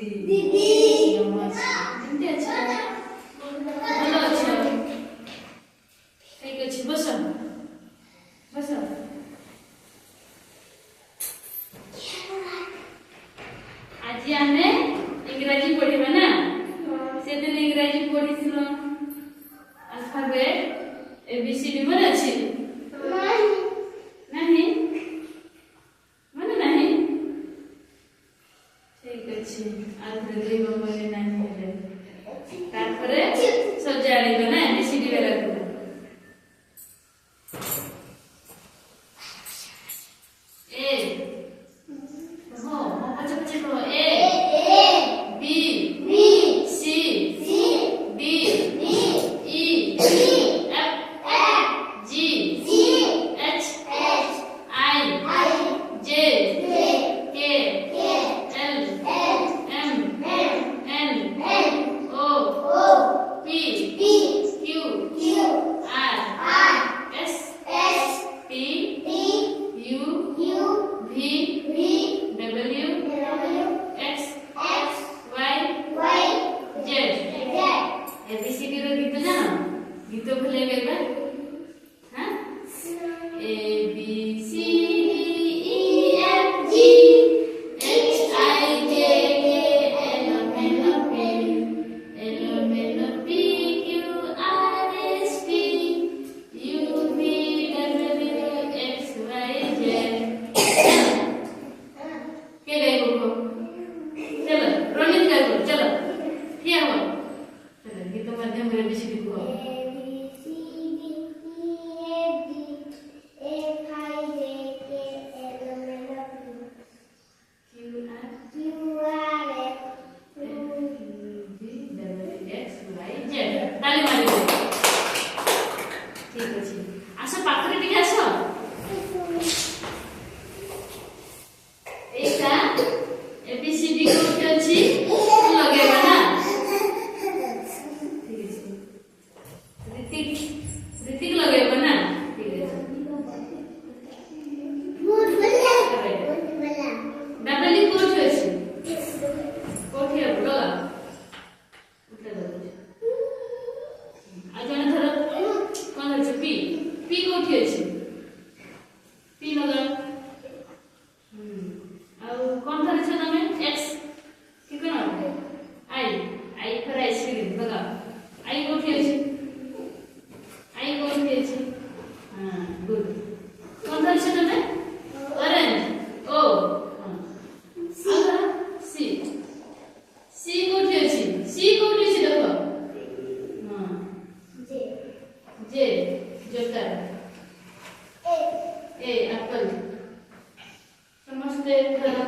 दीदी କେମିତି ଅଛ? ଭଲ ଅଛ? ଠିକ ଅଛି, ବସ ବସ। ଆଜି ଆମେ ଇଂରାଜୀ ପଢିବା ନା? ସେଦିନ ଇଂରାଜୀ ପଢିଥିଲ ଆଲଫାବେଟ ABCD ମନେ ଅଛି? ନାହିଁ ମନେ ନାହିଁ? ଠିକ ଅଛି, ଆଉ ଥରେ କହିବ ମନେ ନାହିଁ ହେଲେ ତାପରେ ସଜାଡ଼ିବା ନା ABCD ବେଳାକୁ। A हो पछे पछे कहो A B C D E F G H I J K L M N O P Q R S T U V W X Y Z। ABCD ର ଗୀତ ଜାଣ? ଗୀତ ଭୁଲେ ଗାଇବା? ହାଁ A B C D E F G H I J K L M N O P Q R S T U V W X Y Z। के गाइबो को? चलो रोनित गाइबो, चलो ठिया हो। चलो गीत माध्यम रे ABCD को ताली मारी दे। ठीक अछि, आस पाखरे टिके आस। एटा ABCD कोठी अछि लगेबा ना? ठीक अछि, ऋतिक लगेबा ना? ठीक अछि, डबली कोठी अछि कोठी लगा उठे दो। आज जने धर कोन अछि पी कोठी अछि पी लगा। ଆଉ କଣ ଧରିଛ ତମେ? X କି କଣ? I ଫର ଆଇସ୍କ୍ରିମ୍ ଲଗା। I କୋଠି ଅଛି? I କୋଠି ଅଛି? ହଁ ଗୁଡ୍। କଣ ଧରିଛ ତମେ? Orange O ହଁ। ଆଉ ଧର C କୋଠି ଅଛି? C କୋଠି ଅଛି ଦେଖ? ହଁ J जोकर। A apple। समझते हैं।